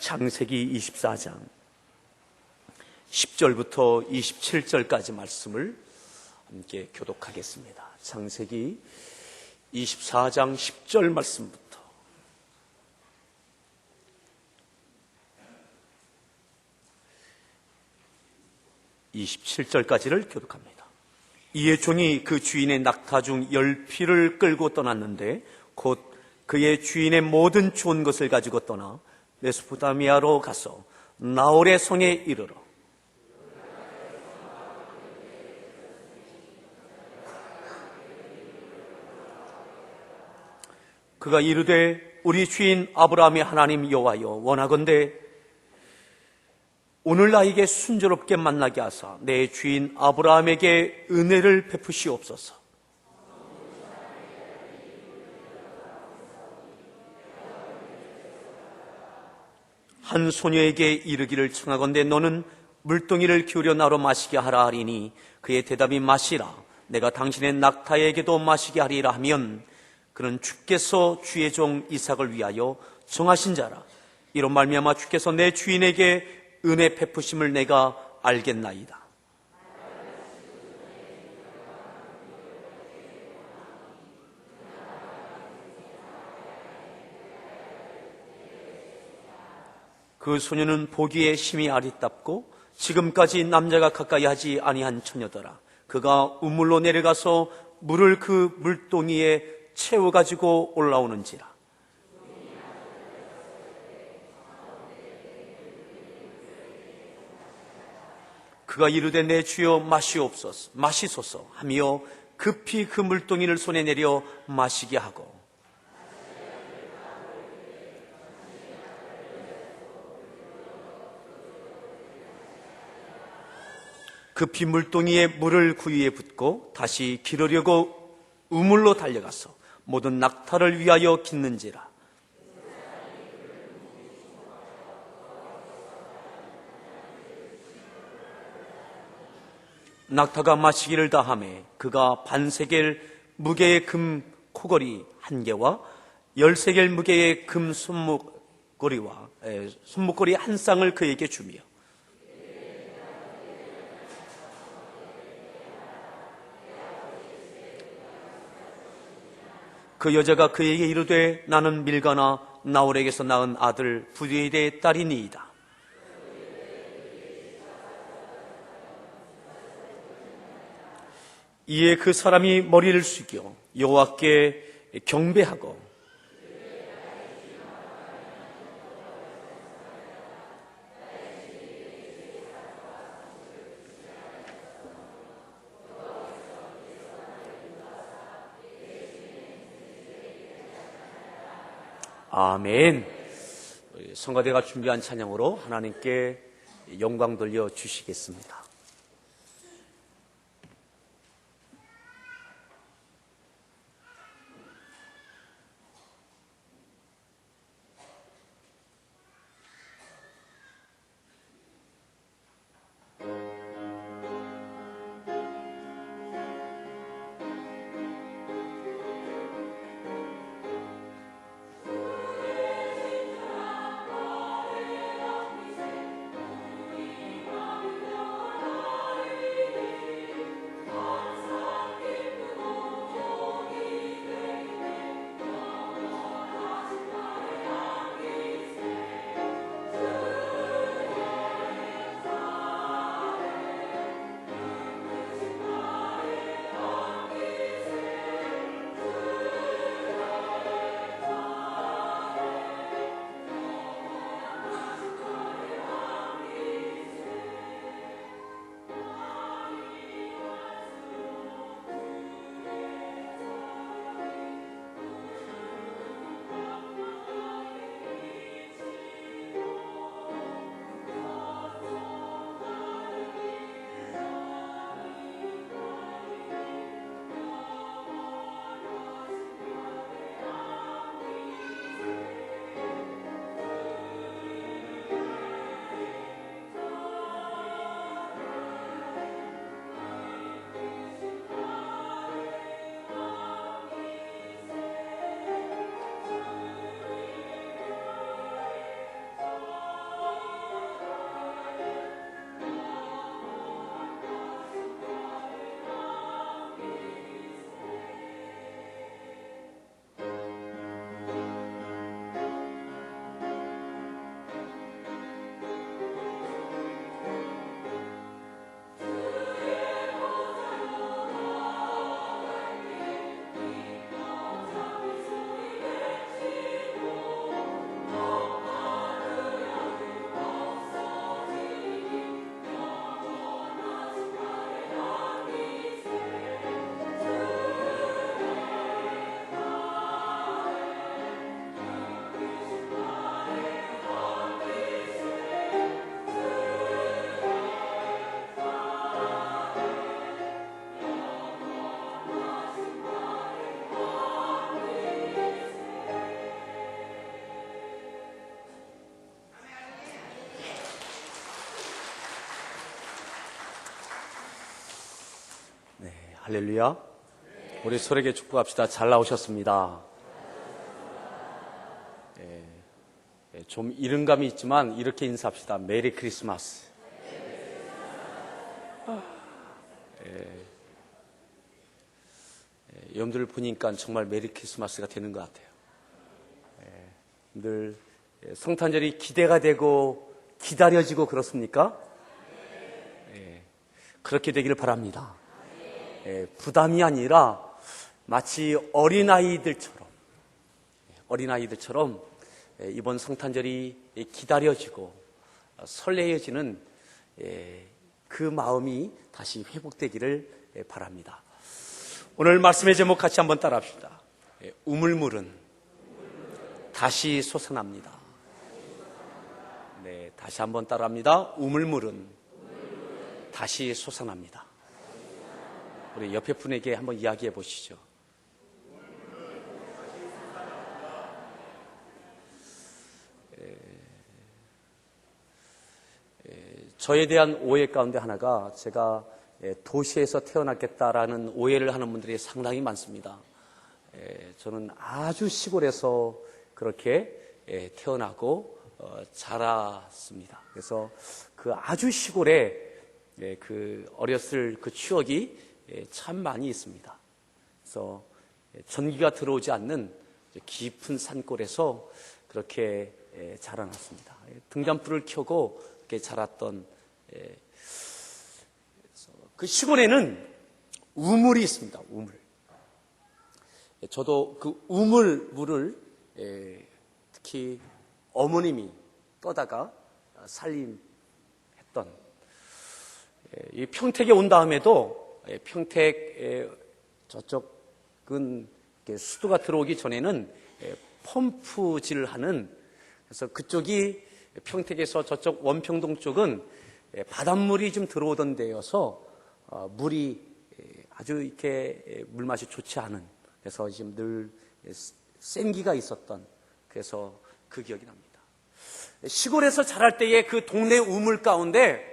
창세기 24장 10절부터 27절까지 말씀을 함께 교독하겠습니다. 창세기 24장 10절 말씀부터 27절까지를 교독합니다. 이에 종이 그 주인의 낙타 중 10피를 끌고 떠났는데 곧 그의 주인의 모든 좋은 것을 가지고 떠나 메소포타미아로 가서 나홀의 성에 이르러 그가 이르되 우리 주인 아브라함의 하나님 여호와여, 원하건대 오늘 나에게 순조롭게 만나게 하사 내 주인 아브라함에게 은혜를 베푸시옵소서. 한 소녀에게 이르기를 청하건대 너는 물동이를 기울여 나로 마시게 하라 하리니 그의 대답이 마시라, 내가 당신의 낙타에게도 마시게 하리라 하면 그는 주께서 주의 종 이삭을 위하여 정하신 자라. 이로 말미암아 주께서 내 주인에게 은혜 베푸심을 내가 알겠나이다. 그 소녀는 보기에 심히 아리답고 지금까지 남자가 가까이 하지 아니한 처녀더라. 그가 우물로 내려가서 물을 그 물동이에 채워가지고 올라오는지라. 그가 이르되 내 주여 마시소서 하며 급히 그 물동이를 손에 내려 마시게 하고 급히 물동이에 물을 구유에 붓고 다시 기르려고 우물로 달려가서 모든 낙타를 위하여 깃는지라. 낙타가 마시기를 다하매 그가 반세겔 무게의 금 코걸이 1개와 10세겔 무게의 금 손목걸이 한 쌍을 그에게 주며 그 여자가 그에게 이르되 나는 밀가나 나홀에게서 낳은 아들 부디엘의 딸이니이다. 이에 그 사람이 머리를 숙여 여호와께 경배하고 아멘. 성가대가 준비한 찬양으로 하나님께 영광 돌려 주시겠습니다. 할렐루야. 우리 서로에게 축복합시다. 잘 나오셨습니다. 좀 이른감이 있지만 이렇게 인사합시다. 메리 크리스마스. 여러분들 보니까 정말 메리 크리스마스가 되는 것 같아요. 여러분들 성탄절이 기대가 되고 기다려지고 그렇습니까? 그렇게 되기를 바랍니다. 부담이 아니라 마치 어린아이들처럼 이번 성탄절이 기다려지고 설레어지는 그 마음이 다시 회복되기를 바랍니다. 오늘 말씀의 제목 같이 한번 따라합시다. 우물물은 다시 솟아납니다. 네, 다시 한번 따라합니다. 우물물은 다시 솟아납니다. 우리 옆에 분에게 한번 이야기해 보시죠. 저에 대한 오해 가운데 하나가 제가 도시에서 태어났겠다라는 오해를 하는 분들이 상당히 많습니다. 저는 아주 시골에서 그렇게 태어나고 자랐습니다. 그래서 그 아주 시골에 그 어렸을 그 추억이 참 많이 있습니다. 그래서 전기가 들어오지 않는 깊은 산골에서 그렇게 자라났습니다. 등잔불을 켜고 이렇게 자랐던 그 시골에는 우물이 있습니다. 우물. 저도 그 우물물을 특히 어머님이 떠다가 살림했던 이 평택에 온 다음에도 평택 저쪽은 수도가 들어오기 전에는 펌프질을 하는, 그래서 그쪽이 평택에서 저쪽 원평동 쪽은 바닷물이 좀 들어오던 데여서 물이 아주 이렇게 물맛이 좋지 않은, 그래서 지금 늘 생기가 있었던, 그래서 그 기억이 납니다. 시골에서 자랄 때의 그 동네 우물 가운데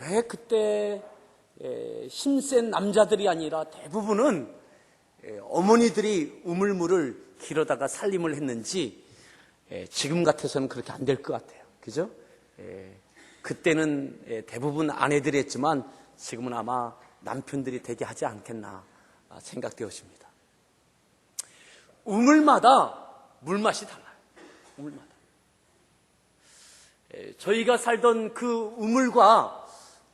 왜 그때 힘센 남자들이 아니라 대부분은 어머니들이 우물물을 길어다가 살림을 했는지 지금 같아서는 그렇게 안 될 것 같아요. 그죠? 그때는 대부분 아내들이 했지만 지금은 아마 남편들이 되게 하지 않겠나 생각되어집니다. 우물마다 물맛이 달라요. 우물마다. 저희가 살던 그 우물과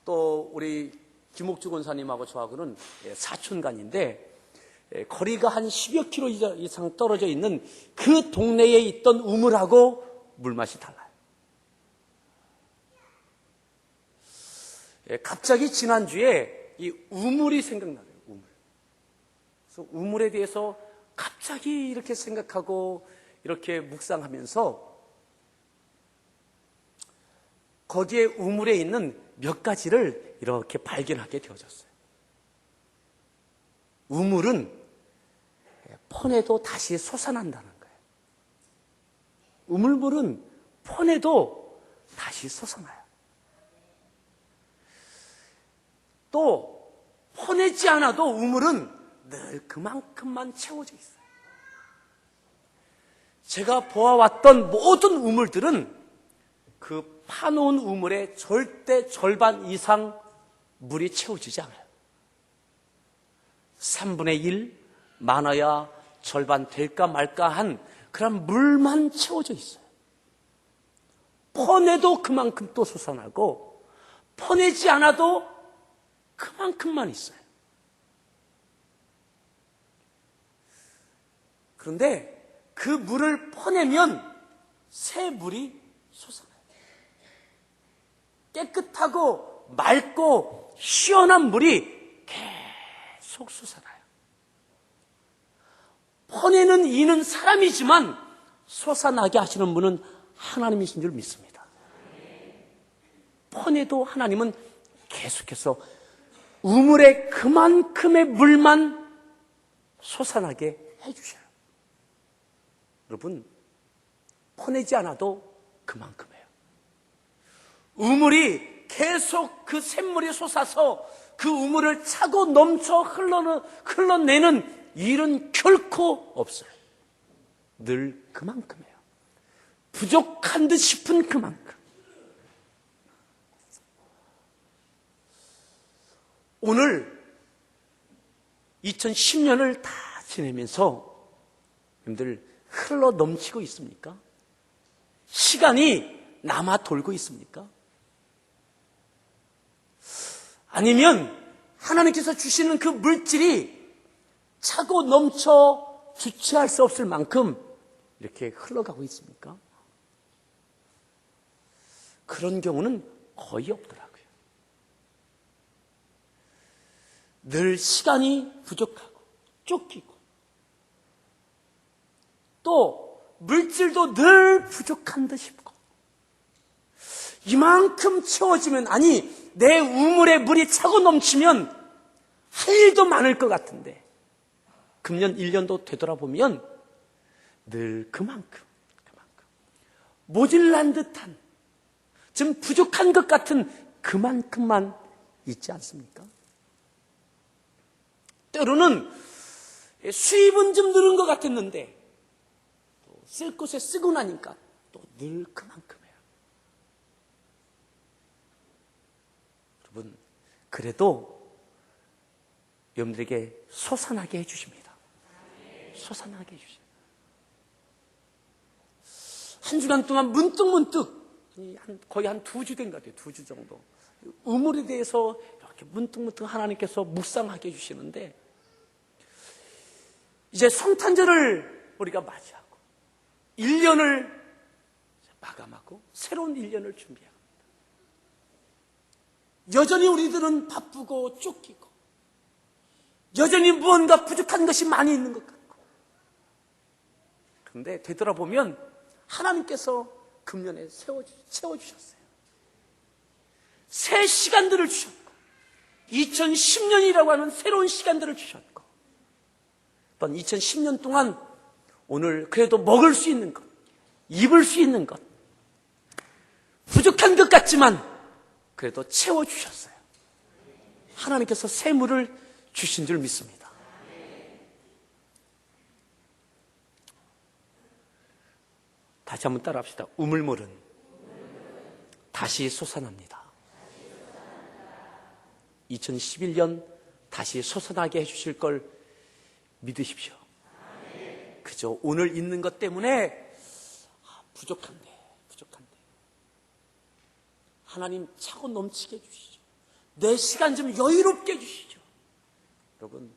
또 우리 김옥주 권사님하고 저하고는 사촌간인데 거리가 한 10여 킬로 이상 떨어져 있는 그 동네에 있던 우물하고 물맛이 달라요. 갑자기 지난주에 이 우물이 생각나요. 우물. 그래서 우물에 대해서 갑자기 이렇게 생각하고 이렇게 묵상하면서 거기에 우물에 있는 몇 가지를 이렇게 발견하게 되어졌어요. 우물은 퍼내도 다시 솟아난다는 거예요. 우물물은 퍼내도 다시 솟아나요. 또 퍼내지 않아도 우물은 늘 그만큼만 채워져 있어요. 제가 보아왔던 모든 우물들은 그 파놓은 우물의 절대 절반 이상 물이 채워지지 않아요. 3분의 1, 많아야 절반 될까 말까 한 그런 물만 채워져 있어요. 퍼내도 그만큼 또 솟아나고 퍼내지 않아도 그만큼만 있어요. 그런데 그 물을 퍼내면 새 물이 솟아나요. 깨끗하고 맑고 시원한 물이 계속 솟아나요. 퍼내는 이는 사람이지만 솟아나게 하시는 분은 하나님이신 줄 믿습니다. 퍼내도 하나님은 계속해서 우물에 그만큼의 물만 솟아나게 해주셔요. 여러분, 퍼내지 않아도 그만큼이에요. 우물이 계속 그 샘물이 솟아서 그 우물을 차고 넘쳐 흘러내는 일은 결코 없어요. 늘 그만큼이에요. 부족한 듯 싶은 그만큼. 오늘 2010년을 다 지내면서 여러분들 흘러 넘치고 있습니까? 시간이 남아 돌고 있습니까? 아니면 하나님께서 주시는 그 물질이 차고 넘쳐 주체할 수 없을 만큼 이렇게 흘러가고 있습니까? 그런 경우는 거의 없더라고요. 늘 시간이 부족하고 쫓기고 또 물질도 늘 부족한 듯 싶고 이만큼 채워지면 아니 내 우물에 물이 차고 넘치면 할 일도 많을 것 같은데 금년 1년도 되돌아보면 늘 그만큼 모질란 듯한 좀 부족한 것 같은 그만큼만 있지 않습니까? 때로는 수입은 좀 늘은 것 같았는데 또 쓸 곳에 쓰고 나니까 또 늘 그만큼이에요. 여러분, 그래도 여러분들에게 솟아나게 해주십니다. 솟아나게 해주십니다. 한 주간 동안 문득문득 거의 한 2주 된 것 같아요. 2주 정도. 우물에 대해서 이렇게 문득문득 하나님께서 묵상하게 해주시는데 이제 성탄절을 우리가 맞이하고 1년을 마감하고 새로운 1년을 준비합니다. 여전히 우리들은 바쁘고 쫓기고 여전히 무언가 부족한 것이 많이 있는 것 같고 그런데 되돌아보면 하나님께서 금년에 채워주셨어요. 새 시간들을 주셨고 2010년이라고 하는 새로운 시간들을 주셨고 또 2010년 동안 오늘 그래도 먹을 수 있는 것, 입을 수 있는 것 부족한 것 같지만 그래도 채워주셨어요. 하나님께서 샘물을 주신 줄 믿습니다. 다시 한번 따라합시다. 우물물은 다시 솟아납니다. 2011년 다시 솟아나게 해주실 걸 믿으십시오. 그저 오늘 있는 것 때문에 부족한데 하나님 차고 넘치게 해주시죠. 내 시간 좀 여유롭게 해주시죠. 여러분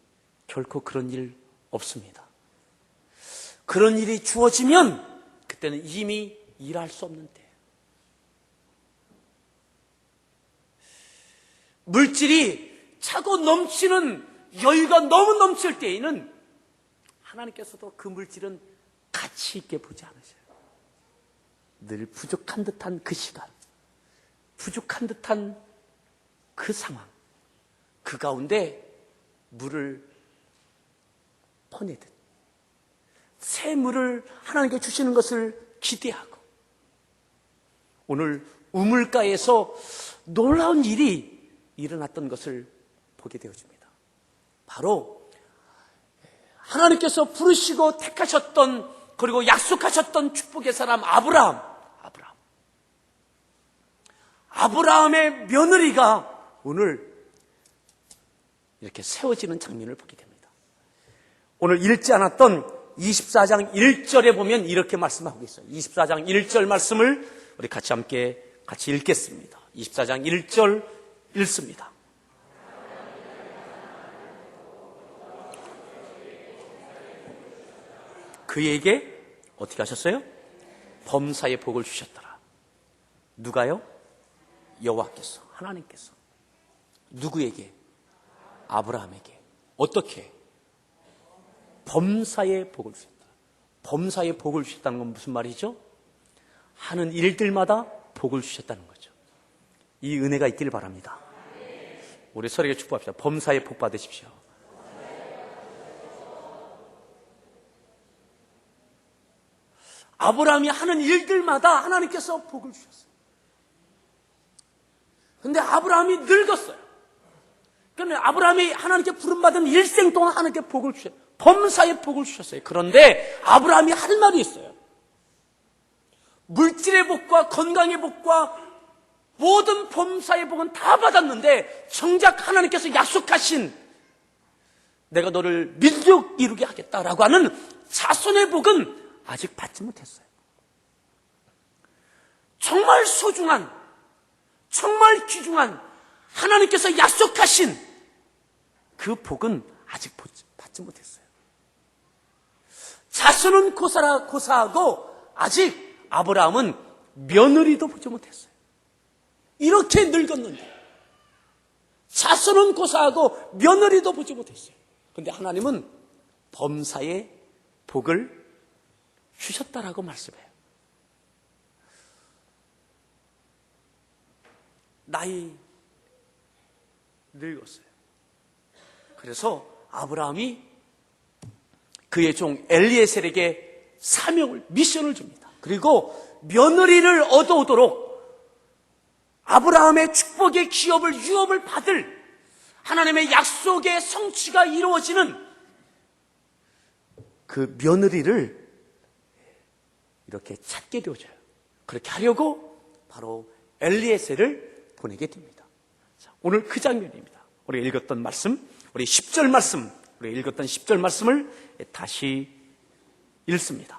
결코 그런 일 없습니다. 그런 일이 주어지면 그때는 이미 일할 수 없는 때예요. 물질이 차고 넘치는 여유가 너무 넘칠 때에는 하나님께서도 그 물질은 가치 있게 보지 않으셔요. 늘 부족한 듯한 그 시간, 부족한 듯한 그 상황, 그 가운데 물을 퍼내듯 새 물을 하나님께 주시는 것을 기대하고 오늘 우물가에서 놀라운 일이 일어났던 것을 보게 되어집니다. 바로 하나님께서 부르시고 택하셨던 그리고 약속하셨던 축복의 사람 아브라함의 며느리가 오늘 이렇게 세워지는 장면을 보게 됩니다. 오늘 읽지 않았던 24장 1절에 보면 이렇게 말씀하고 있어요. 24장 1절 말씀을 우리 같이 읽겠습니다. 24장 1절 읽습니다. 그에게 어떻게 하셨어요? 범사의 복을 주셨더라. 누가요? 여호와께서, 하나님께서. 누구에게? 아브라함에게. 어떻게? 범사의 복을 주셨다. 범사의 복을 주셨다는 건 무슨 말이죠? 하는 일들마다 복을 주셨다는 거죠. 이 은혜가 있기를 바랍니다. 우리 서로에게 축복합시다. 범사의 복 받으십시오. 아브라함이 하는 일들마다 하나님께서 복을 주셨어요. 그런데 아브라함이 늙었어요. 그러니까 아브라함이 하나님께 부름받은 일생 동안 하나님께 복을 주셨어요. 범사의 복을 주셨어요. 그런데 아브라함이 할 말이 있어요. 물질의 복과 건강의 복과 모든 범사의 복은 다 받았는데 정작 하나님께서 약속하신 내가 너를 민족 이루게 하겠다라고 하는 자손의 복은 아직 받지 못했어요. 정말 소중한, 정말 귀중한 하나님께서 약속하신 그 복은 아직 받지 못했어요. 자손은 고사하고 아직 아브라함은 며느리도 보지 못했어요. 이렇게 늙었는데 자손은 고사하고 며느리도 보지 못했어요. 그런데 하나님은 범사의 복을 주셨다라고 말씀해요. 나이 늙었어요. 그래서 아브라함이 그의 종 엘리에셀에게 사명을, 미션을 줍니다. 그리고 며느리를 얻어오도록 아브라함의 축복의 기업을, 유업을 받을 하나님의 약속의 성취가 이루어지는 그 며느리를 이렇게 찾게 되어져요. 그렇게 하려고 바로 엘리에셀을 보내게 됩니다. 자, 오늘 그 장면입니다. 우리가 읽었던 말씀, 우리 10절 말씀, 우리가 읽었던 10절 말씀을 다시 읽습니다.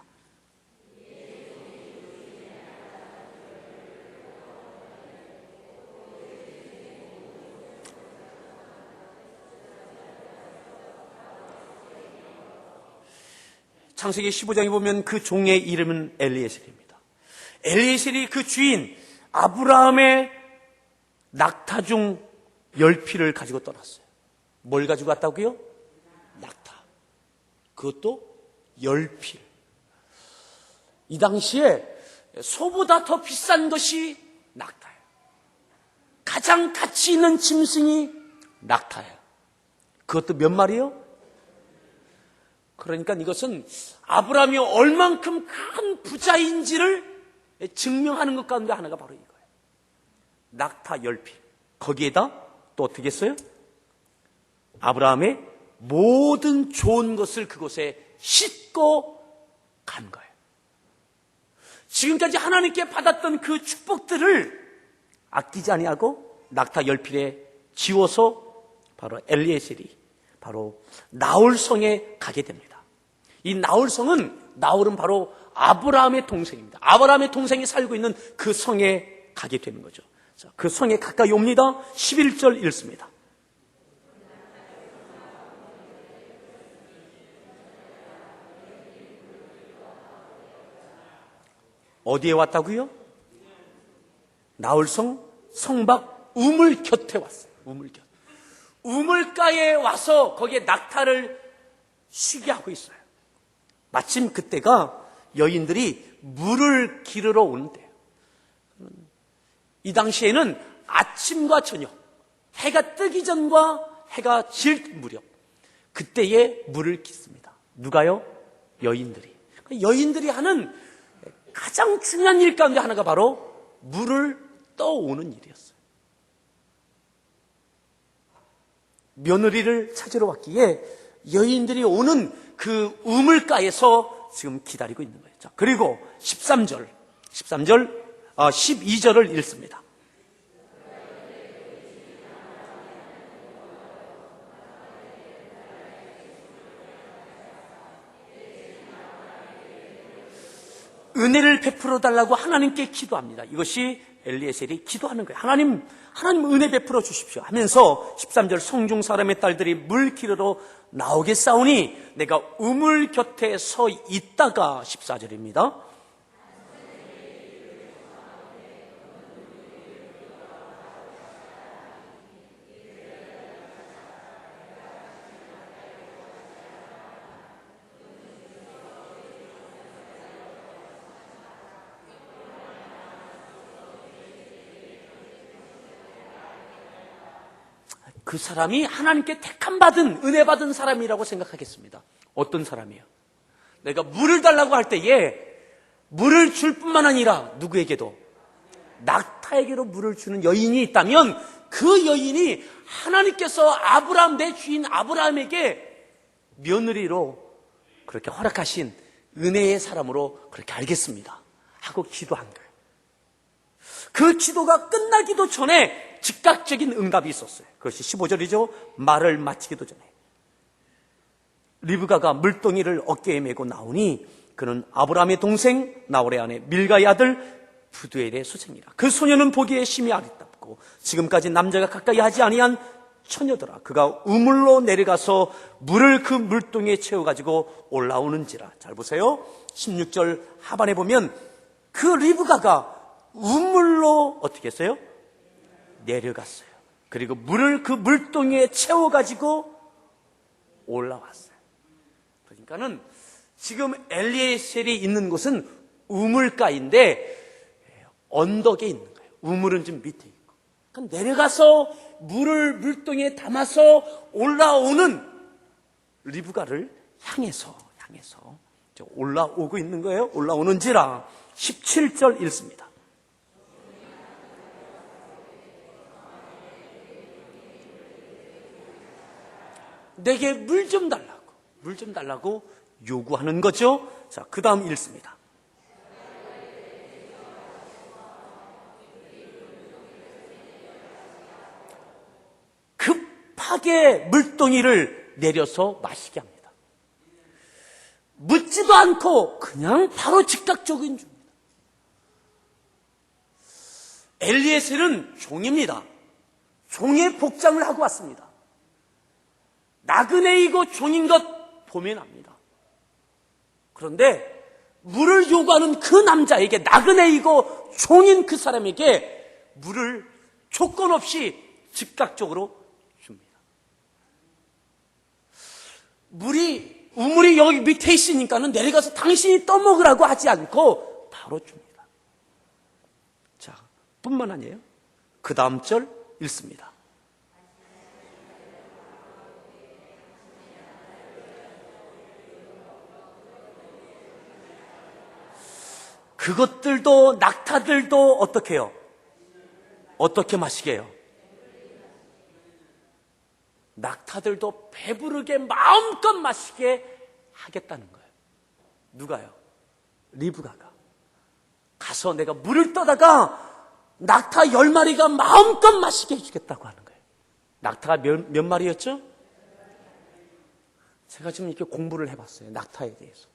창세기 15장에 보면 그 종의 이름은 엘리에셀입니다. 엘리에셀이 그 주인 아브라함의 낙타 중 10필을 가지고 떠났어요. 뭘 가지고 갔다고요? 낙타. 그것도 10필. 이 당시에 소보다 더 비싼 것이 낙타예요. 가장 가치 있는 짐승이 낙타예요. 그것도 몇 마리요? 그러니까 이것은 아브라함이 얼만큼 큰 부자인지를 증명하는 것 가운데 하나가 바로 이거예요. 낙타 10필. 거기에다 또 어떻게 했어요? 아브라함의 모든 좋은 것을 그곳에 싣고 간 거예요. 지금까지 하나님께 받았던 그 축복들을 아끼지 아니하고 낙타 10필에 지워서 바로 엘리에셀이 바로 나홀성에 가게 됩니다. 이 나홀은 바로 아브라함의 동생입니다. 아브라함의 동생이 살고 있는 그 성에 가게 되는 거죠. 자, 그 성에 가까이 옵니다. 11절 읽습니다. 어디에 왔다고요? 나홀성 성밖 우물 곁에 왔어요. 우물 곁. 우물가에 와서 거기에 낙타를 쉬게 하고 있어요. 마침 그때가 여인들이 물을 기르러 오는데요. 이 당시에는 아침과 저녁, 해가 뜨기 전과 해가 질 무렵, 그때에 물을 깃습니다. 누가요? 여인들이. 여인들이 하는 가장 중요한 일 가운데 하나가 바로 물을 떠오는 일이었어요. 며느리를 찾으러 왔기에 여인들이 오는 그 우물가에서 지금 기다리고 있는 거예요. 자, 그리고 12절을 읽습니다. 은혜를 베풀어 달라고 하나님께 기도합니다. 이것이 엘리에셀이 기도하는 거예요. 하나님 은혜 베풀어 주십시오 하면서 13절 성중 사람의 딸들이 물 기르러 나오겠사오니 내가 우물 곁에 서 있다가 14절입니다. 그 사람이 하나님께 택함받은, 은혜받은 사람이라고 생각하겠습니다. 어떤 사람이에요? 내가 물을 달라고 할 때에 물을 줄 뿐만 아니라 누구에게도, 낙타에게로 물을 주는 여인이 있다면 그 여인이 하나님께서 아브라함, 내 주인 아브라함에게 며느리로 그렇게 허락하신 은혜의 사람으로 그렇게 알겠습니다 하고 기도한 거예요. 그 기도가 끝나기도 전에 즉각적인 응답이 있었어요. 그것이 15절이죠. 말을 마치기도 전에 리브가가 물동이를 어깨에 메고 나오니 그는 아브라함의 동생 나홀의 아내 밀가의 아들 부두엘의 소생이라. 그 소녀는 보기에 심히 아리답고 지금까지 남자가 가까이 하지 아니한 처녀더라. 그가 우물로 내려가서 물을 그 물동이에 채워가지고 올라오는지라. 잘 보세요. 16절 하반에 보면 그 리브가가 우물로 어떻게 했어요? 내려갔어요. 그리고 물을 그 물동이에 채워가지고 올라왔어요. 그러니까는 지금 엘리에셀이 있는 곳은 우물가인데 언덕에 있는 거예요. 우물은 좀 밑에 있고. 그러니까 내려가서 물을 물동이에 담아서 올라오는 리브가를 향해서 올라오고 있는 거예요. 올라오는지라. 17절 읽습니다. 내게 물 좀 달라고 요구하는 거죠. 자, 그 다음 읽습니다. 급하게 물동이를 내려서 마시게 합니다. 묻지도 않고 그냥 바로 즉각적인 줍니다. 엘리에셀은 종입니다. 종의 복장을 하고 왔습니다. 나그네이고 종인 것 보면 압니다. 그런데 물을 요구하는 그 남자에게, 나그네이고 종인 그 사람에게 물을 조건 없이 즉각적으로 줍니다. 우물이 여기 밑에 있으니까는 내려가서 당신이 떠먹으라고 하지 않고 바로 줍니다. 자, 뿐만 아니에요. 그 다음 절 읽습니다. 그것들도, 낙타들도 어떻게 해요? 어떻게 마시게 해요? 낙타들도 배부르게 마음껏 마시게 하겠다는 거예요. 누가요? 리브가가 가서 내가 물을 떠다가 낙타 10마리가 마음껏 마시게 해주겠다고 하는 거예요. 낙타가 몇 마리였죠? 제가 지금 이렇게 공부를 해봤어요. 낙타에 대해서.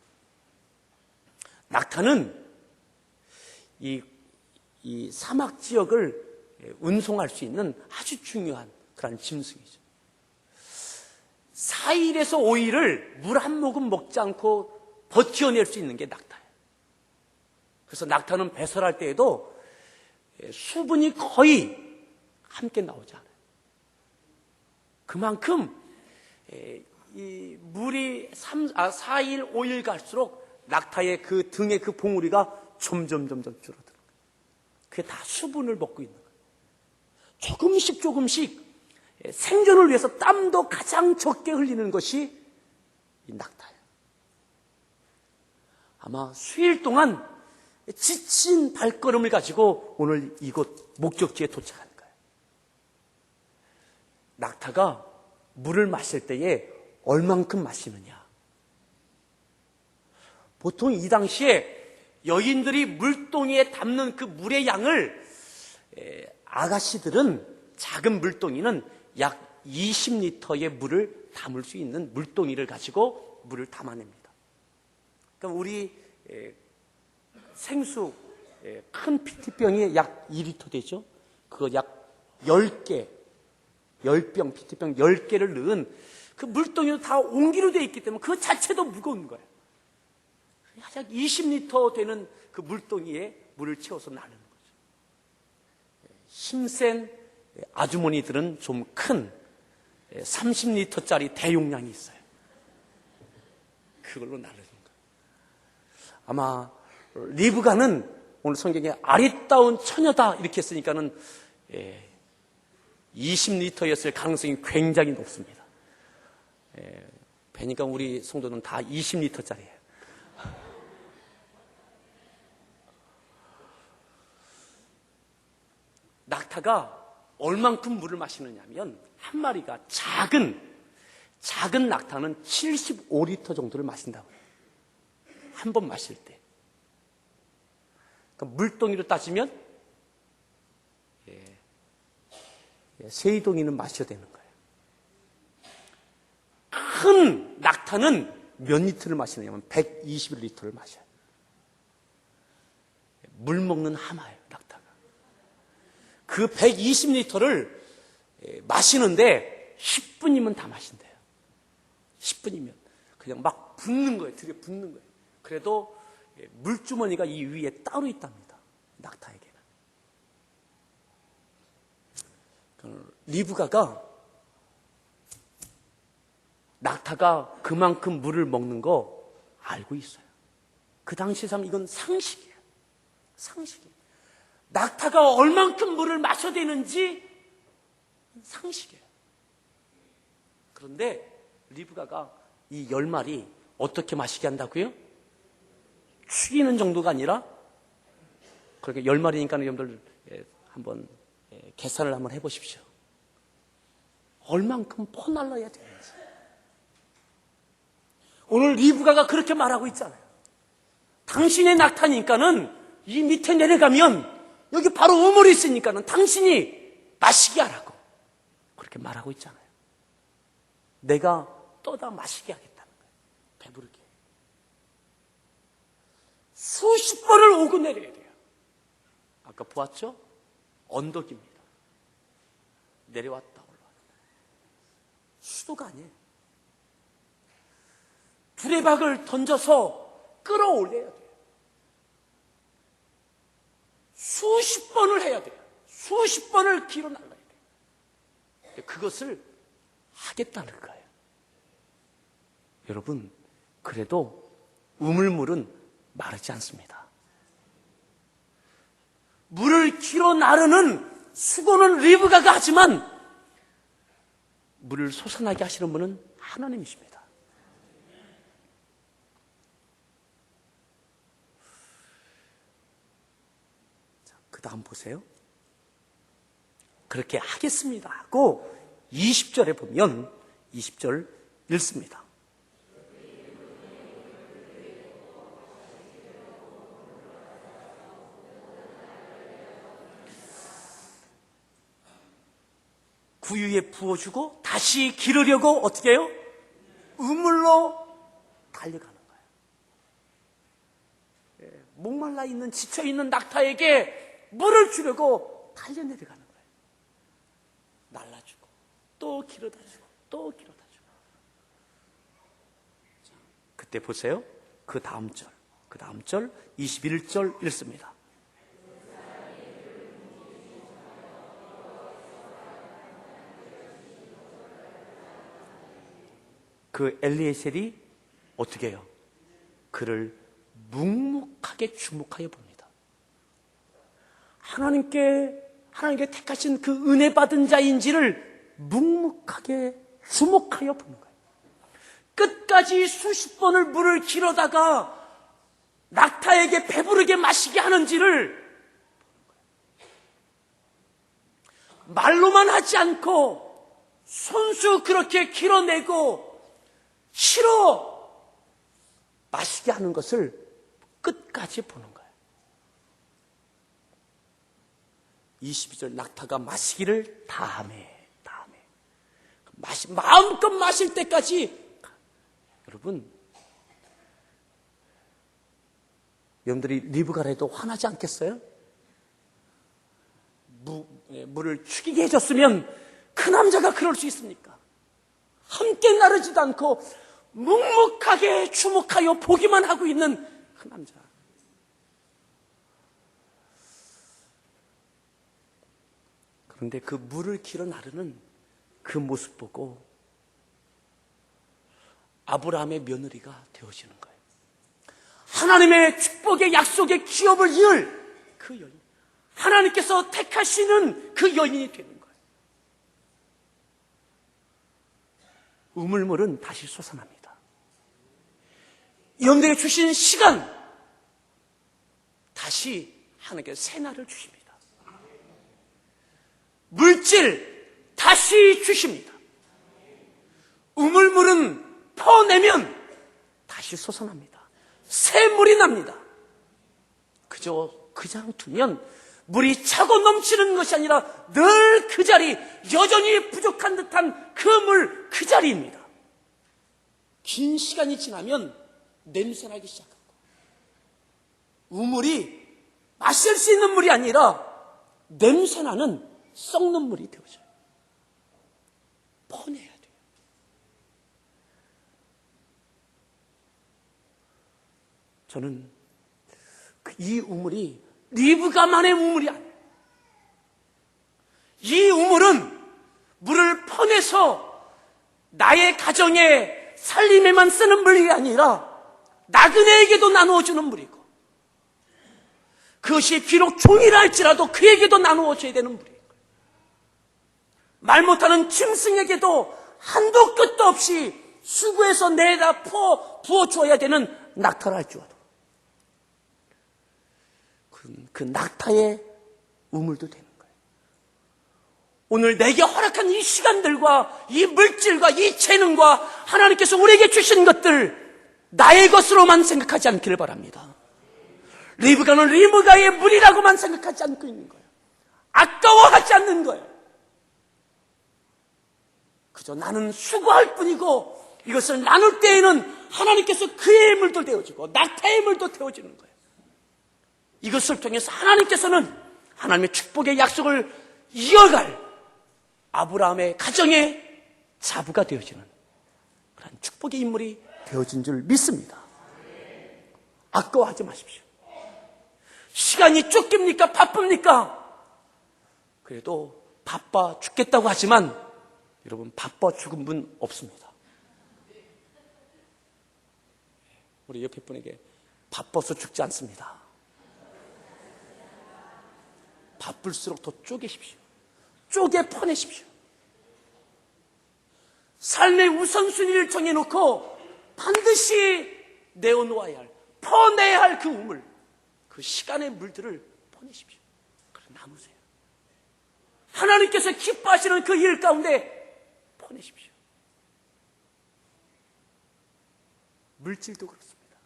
낙타는 이 사막 지역을 운송할 수 있는 아주 중요한 그런 짐승이죠. 4일에서 5일을 물 한 모금 먹지 않고 버텨낼 수 있는 게 낙타예요. 그래서 낙타는 배설할 때에도 수분이 거의 함께 나오지 않아요. 그만큼 이 물이 4일, 5일 갈수록 낙타의 그 등의 그 봉우리가 점점 줄어들어요. 그게 다 수분을 먹고 있는 거예요. 조금씩 생존을 위해서 땀도 가장 적게 흘리는 것이 이 낙타예요. 아마 수일 동안 지친 발걸음을 가지고 오늘 이곳 목적지에 도착한 거예요. 낙타가 물을 마실 때에 얼만큼 마시느냐. 보통 이 당시에 여인들이 물동이에 담는 그 물의 양을 아가씨들은 작은 물동이는 약 20리터의 물을 담을 수 있는 물동이를 가지고 물을 담아냅니다. 그럼 우리 생수 큰 PT병이 약 2리터 되죠. 그거 약 10개, 10병, PT병 10개를 넣은 그 물동이도 다 옹기로 되어 있기 때문에 그 자체도 무거운 거예요. 약 20리터 되는 그 물동이에 물을 채워서 나르는 거죠. 힘센 아주머니들은 좀 큰 30리터짜리 대용량이 있어요. 그걸로 나르는 거예요. 아마 리브가는 오늘 성경에 아리따운 처녀다 이렇게 했으니까는 20리터였을 가능성이 굉장히 높습니다. 뵈니까 우리 성도는 다 20리터짜리예요. 낙타가 얼만큼 물을 마시느냐면 한 마리가 작은 낙타는 75리터 정도를 마신다고 해요. 한 번 마실 때. 그러니까 물동이로 따지면 세이동이는 마셔야 되는 거예요. 큰 낙타는 몇 리터를 마시느냐면 121리터를 마셔요. 물 먹는 하마예요, 낙타가. 그 120리터를 마시는데 10분이면 다 마신대요. 10분이면 그냥 막 붓는 거예요. 들여 붓는 거예요. 그래도 물주머니가 이 위에 따로 있답니다. 낙타에게는. 리브가가 낙타가 그만큼 물을 먹는 거 알고 있어요. 그 당시 사람 이건 상식이에요. 상식이에요. 낙타가 얼만큼 물을 마셔야 되는지 상식이에요. 그런데 리브가가 이 10마리 어떻게 마시게 한다고요? 죽이는 정도가 아니라 그렇게 10마리니까 여러분들 한번 계산을 한번 해보십시오. 얼만큼 퍼날라야 되는지. 오늘 리브가가 그렇게 말하고 있잖아요. 당신의 낙타니까는 이 밑에 내려가면 여기 바로 우물이 있으니까는 당신이 마시게 하라고 그렇게 말하고 있잖아요. 내가 떠다 마시게 하겠다는 거예요. 배부르게. 수십 번을 오고 내려야 돼요. 아까 보았죠? 언덕입니다. 내려왔다 올라왔다. 수도가 아니에요. 두레박을 던져서 끌어올려야 돼요. 수십 번을 해야 돼요. 수십 번을 길어 날라야 돼요. 그것을 하겠다는 거예요. 여러분, 그래도 우물물은 마르지 않습니다. 물을 길어 나르는 수고는 리브가가 하지만 물을 솟아나게 하시는 분은 하나님이십니다. 그 다음 보세요. 그렇게 하겠습니다 하고 20절에 보면 20절 읽습니다. 구유에 부어주고 다시 기르려고 어떻게 해요? 우물로 달려가는 거예요. 목말라 있는 지쳐있는 낙타에게 물을 주려고 달려내려가는 거예요. 날라주고 또 길어다주고 또 길어다주고. 그때 보세요. 그 다음 절 21절 읽습니다. 그 엘리에셀이 어떻게 해요? 그를 묵묵하게 주목하여 봅니다. 하나님께 택하신 그 은혜 받은 자인지를 묵묵하게 주목하여 보는 거예요. 끝까지 수십 번을 물을 길어다가 낙타에게 배부르게 마시게 하는지를 말로만 하지 않고 손수 그렇게 길어내고 실어 마시게 하는 것을 끝까지 보는 거예요. 22절 낙타가 마시기를 다음에 마음껏 마실 때까지. 여러분, 여러분들이 리브가라도 화나지 않겠어요? 물을 죽이게 해줬으면 그 남자가 그럴 수 있습니까? 함께 나르지도 않고 묵묵하게 주목하여 보기만 하고 있는 그 남자. 그런데 그 물을 길어 나르는 그 모습 보고 아브라함의 며느리가 되어지는 거예요. 하나님의 축복의 약속의 기업을 이을 그 여인, 하나님께서 택하시는 그 여인이 되는 거예요. 우물물은 다시 솟아납니다. 여러분들에게 주신 시간, 다시 하나님께서 새날을 주십니다. 물질 다시 주십니다. 우물물은 퍼내면 다시 솟아납니다. 새 물이 납니다. 그저 그냥 두면 물이 차고 넘치는 것이 아니라 늘 그 자리, 여전히 부족한 듯한 그 물 그 자리입니다. 긴 시간이 지나면 냄새나기 시작하고, 우물이 마실 수 있는 물이 아니라 냄새나는 썩는 물이 되어져요. 퍼내야 돼요. 저는 이 우물이 리브가만의 우물이 아니에요. 이 우물은 물을 퍼내서 나의 가정의 살림에만 쓰는 물이 아니라 나그네에게도 나누어주는 물이고, 그것이 비록 종이라 할지라도 그에게도 나누어줘야 되는 물이고, 말 못하는 짐승에게도 한도 끝도 없이 수구에서 내다 부어줘야 되는 낙타라 할지라도 그 낙타의 우물도 되는 거예요. 오늘 내게 허락한 이 시간들과 이 물질과 이 재능과 하나님께서 우리에게 주신 것들, 나의 것으로만 생각하지 않기를 바랍니다. 리브가는 리브가의 물이라고만 생각하지 않고 있는 거예요. 아까워하지 않는 거예요. 그저 나는 수고할 뿐이고, 이것을 나눌 때에는 하나님께서 그의 물도 되어지고 낙타의 물도 되어지는 거예요. 이것을 통해서 하나님께서는 하나님의 축복의 약속을 이어갈 아브라함의 가정의 자부가 되어지는 그런 축복의 인물이 되어진 줄 믿습니다. 아까워하지 마십시오. 시간이 쫓깁니까? 바쁩니까? 그래도 바빠 죽겠다고 하지만 여러분, 바빠 죽은 분 없습니다. 우리 옆에 분에게 바빠서 죽지 않습니다. 바쁠수록 더 쪼개십시오. 쪼개 퍼내십시오. 삶의 우선순위를 정해놓고 반드시 내어놓아야 할, 퍼내야 할 그 우물, 그 시간의 물들을 퍼내십시오. 그래 나누세요. 하나님께서 기뻐하시는 그 일 가운데 퍼내십시오. 물질도 그렇습니다.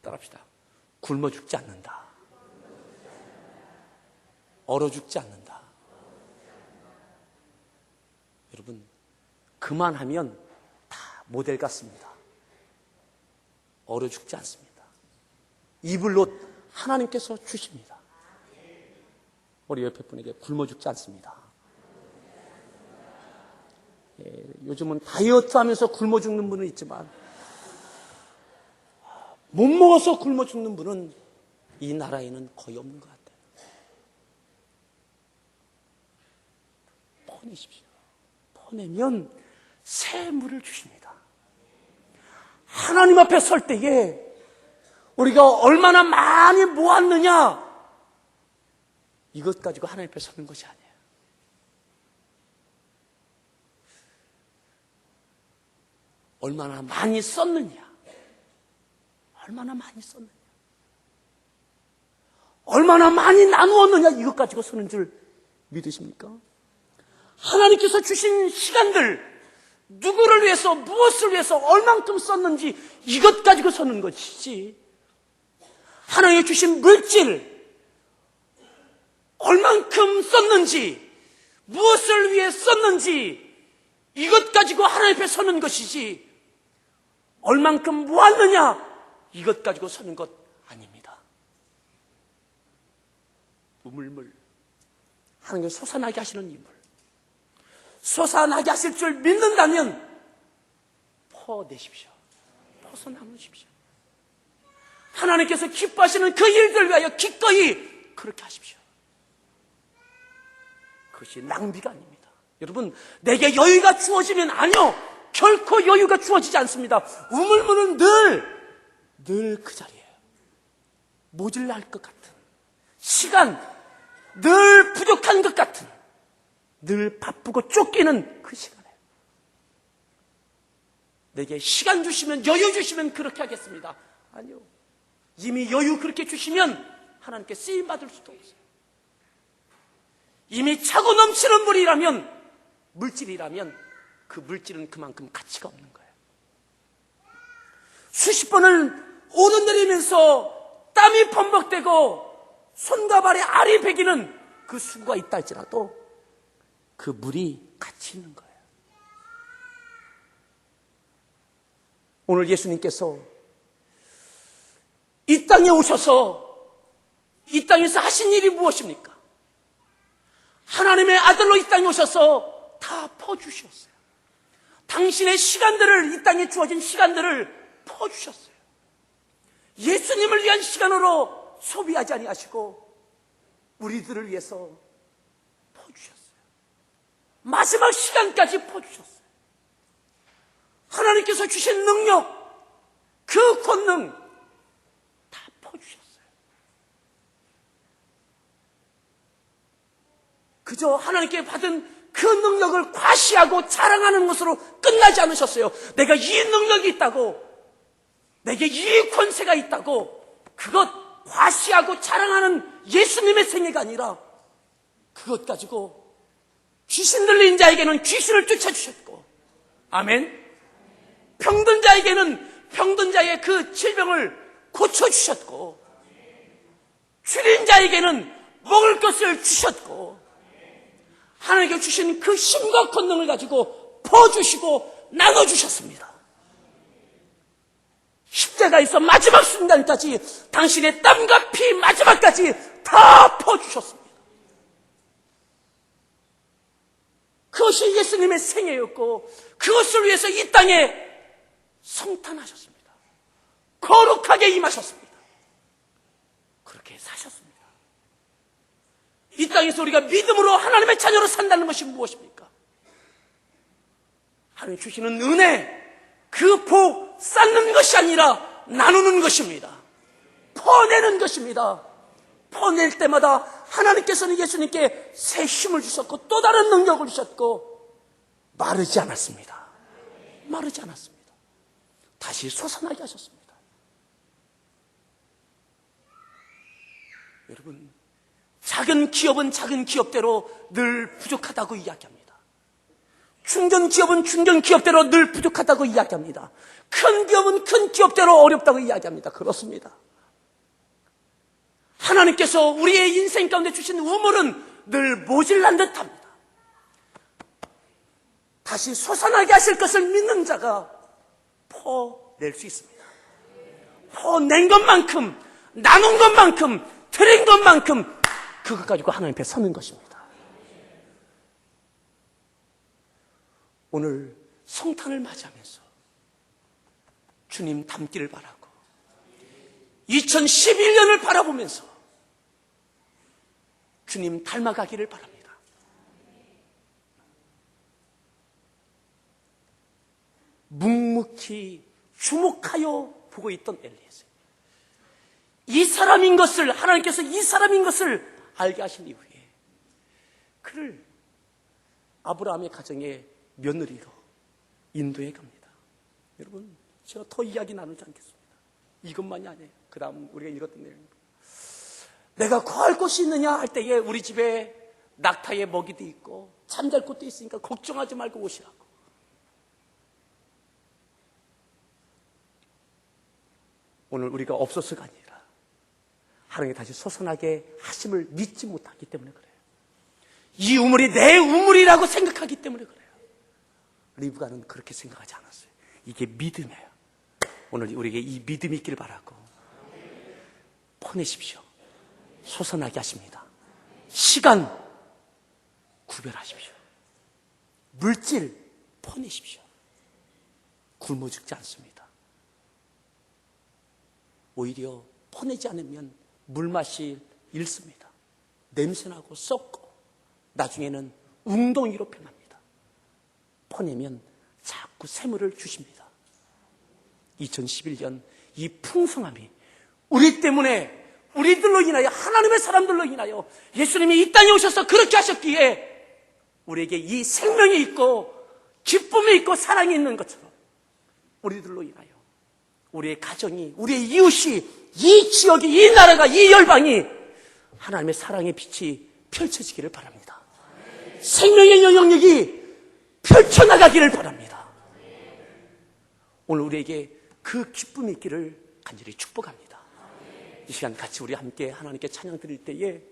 따라합시다. 굶어 죽지 않는다. 얼어 죽지 않는다. 여러분, 그만하면 다 모델 같습니다. 얼어 죽지 않습니다. 입을 옷 하나님께서 주십니다. 우리 옆에 분에게 굶어 죽지 않습니다. 요즘은 다이어트 하면서 굶어 죽는 분은 있지만, 못 먹어서 굶어 죽는 분은 이 나라에는 거의 없는 것 같아요. 퍼내십시오. 퍼내면 새 물을 주십니다. 하나님 앞에 설 때에 우리가 얼마나 많이 모았느냐, 이것 가지고 하나님 앞에 서는 것이 아니에요. 얼마나 많이 썼느냐, 얼마나 많이 썼느냐, 얼마나 많이 나누었느냐, 이것 가지고 서는 줄 믿으십니까? 하나님께서 주신 시간들, 누구를 위해서, 무엇을 위해서, 얼만큼 썼는지 이것 가지고 서는 것이지, 하나님이 주신 물질, 얼만큼 썼는지, 무엇을 위해 썼는지 이것 가지고 하나님 앞에 서는 것이지, 얼만큼 모았느냐 이것 가지고 서는 것 아닙니다. 우물물, 하나님을 솟아나게 하시는 인물, 솟아나게 하실 줄 믿는다면 퍼내십시오. 퍼서 나누십시오. 하나님께서 기뻐하시는 그 일들 위하여 기꺼이 그렇게 하십시오. 그것이 낭비가 아닙니다. 여러분, 내게 여유가 주어지면 아니요, 결코 여유가 주어지지 않습니다. 우물물은 늘 그 자리예요. 모질랄 것 같은, 시간 늘 부족한 것 같은, 늘 바쁘고 쫓기는 그 시간에 내게 시간 주시면, 여유 주시면 그렇게 하겠습니다. 아니요, 이미 여유 그렇게 주시면 하나님께 쓰임받을 수도 없어요. 이미 차고 넘치는 물질이라면 그 물질은 그만큼 가치가 없는 거예요. 수십 번을 오르내리면서 땀이 범벅되고 손과 발에 알이 배기는 그 수고가 있다 할지라도 그 물이 가치 있는 거예요. 오늘 예수님께서 이 땅에 오셔서 이 땅에서 하신 일이 무엇입니까? 하나님의 아들로 이 땅에 오셔서 다 퍼주셨어요. 당신의 시간들을, 이 땅에 주어진 시간들을 퍼주셨어요. 예수님을 위한 시간으로 소비하지 아니하시고 우리들을 위해서 퍼주셨어요. 마지막 시간까지 퍼주셨어요. 하나님께서 주신 능력, 그 권능 다 퍼주셨어요. 그저 하나님께 받은 그 능력을 과시하고 자랑하는 것으로 끝나지 않으셨어요. 내가 이 능력이 있다고, 내게 이 권세가 있다고 그것 과시하고 자랑하는 예수님의 생애가 아니라 그것 가지고 귀신 들린 자에게는 귀신을 쫓아주셨고, 아멘. 병든 자에게는 병든 자의 그 질병을 고쳐주셨고, 줄인 자에게는 먹을 것을 주셨고, 하나님께 주신 그 힘과 권능을 가지고 퍼주시고 나눠주셨습니다. 십자가에서 마지막 순간까지 당신의 땀과 피 마지막까지 다 퍼주셨습니다. 그것이 예수님의 생애였고, 그것을 위해서 이 땅에 성탄하셨습니다. 거룩하게 임하셨습니다. 그렇게 사셨습니다. 이 땅에서 우리가 믿음으로 하나님의 자녀로 산다는 것이 무엇입니까? 하나님 주시는 은혜, 그 복 쌓는 것이 아니라 나누는 것입니다. 퍼내는 것입니다. 퍼낼 때마다 하나님께서는 예수님께 새 힘을 주셨고 또 다른 능력을 주셨고 마르지 않았습니다. 마르지 않았습니다. 다시 솟아나게 하셨습니다. 여러분, 작은 기업은 작은 기업대로 늘 부족하다고 이야기합니다. 중견 기업은 중견 기업대로 늘 부족하다고 이야기합니다. 큰 기업은 큰 기업대로 어렵다고 이야기합니다. 그렇습니다. 하나님께서 우리의 인생 가운데 주신 우물은 늘 모질란 듯합니다. 다시 솟아나게 하실 것을 믿는 자가 퍼낼 수 있습니다. 퍼낸 것만큼, 나눈 것만큼, 드린 것만큼 그것 가지고 하나님 앞에 서는 것입니다. 오늘 성탄을 맞이하면서 주님 닮기를 바라고 2011년을 바라보면서 주님 닮아가기를 바랍니다. 묵묵히 주목하여 보고 있던 엘리에셀, 이 사람인 것을, 하나님께서 이 사람인 것을 알게 하신 이후에 그를 아브라함의 가정의 며느리로 인도해 갑니다. 여러분, 제가 더 이야기 나누지 않겠습니다. 이것만이 아니에요. 그 다음 우리가 읽었던 내용입니다. 내가 거할 곳이 있느냐 할 때에 우리 집에 낙타의 먹이도 있고 잠잘 곳도 있으니까 걱정하지 말고 오시라고. 오늘 우리가 없어서가 아니라 하나님이 다시 솟아나게 하심을 믿지 못하기 때문에 그래요. 이 우물이 내 우물이라고 생각하기 때문에 그래요. 리브가는 그렇게 생각하지 않았어요. 이게 믿음이에요. 오늘 우리에게 이 믿음이 있길 바라고 퍼내십시오. 솟아나게 하십니다. 시간 구별하십시오. 물질 퍼내십시오. 굶어 죽지 않습니다. 오히려 퍼내지 않으면 물맛이 잃습니다. 냄새나고 썩고 나중에는 웅덩이로 변합니다. 퍼내면 자꾸 샘물을 주십니다. 2011년 이 풍성함이 우리 때문에, 우리들로 인하여, 하나님의 사람들로 인하여 예수님이 이 땅에 오셔서 그렇게 하셨기에 우리에게 이 생명이 있고 기쁨이 있고 사랑이 있는 것처럼 우리들로 인하여 우리의 가정이, 우리의 이웃이, 이 지역이, 이 나라가, 이 열방이 하나님의 사랑의 빛이 펼쳐지기를 바랍니다. 생명의 영향력이 펼쳐나가기를 바랍니다. 오늘 우리에게 그 기쁨이 있기를 간절히 축복합니다. 이 시간 같이 우리 함께 하나님께 찬양 드릴 때에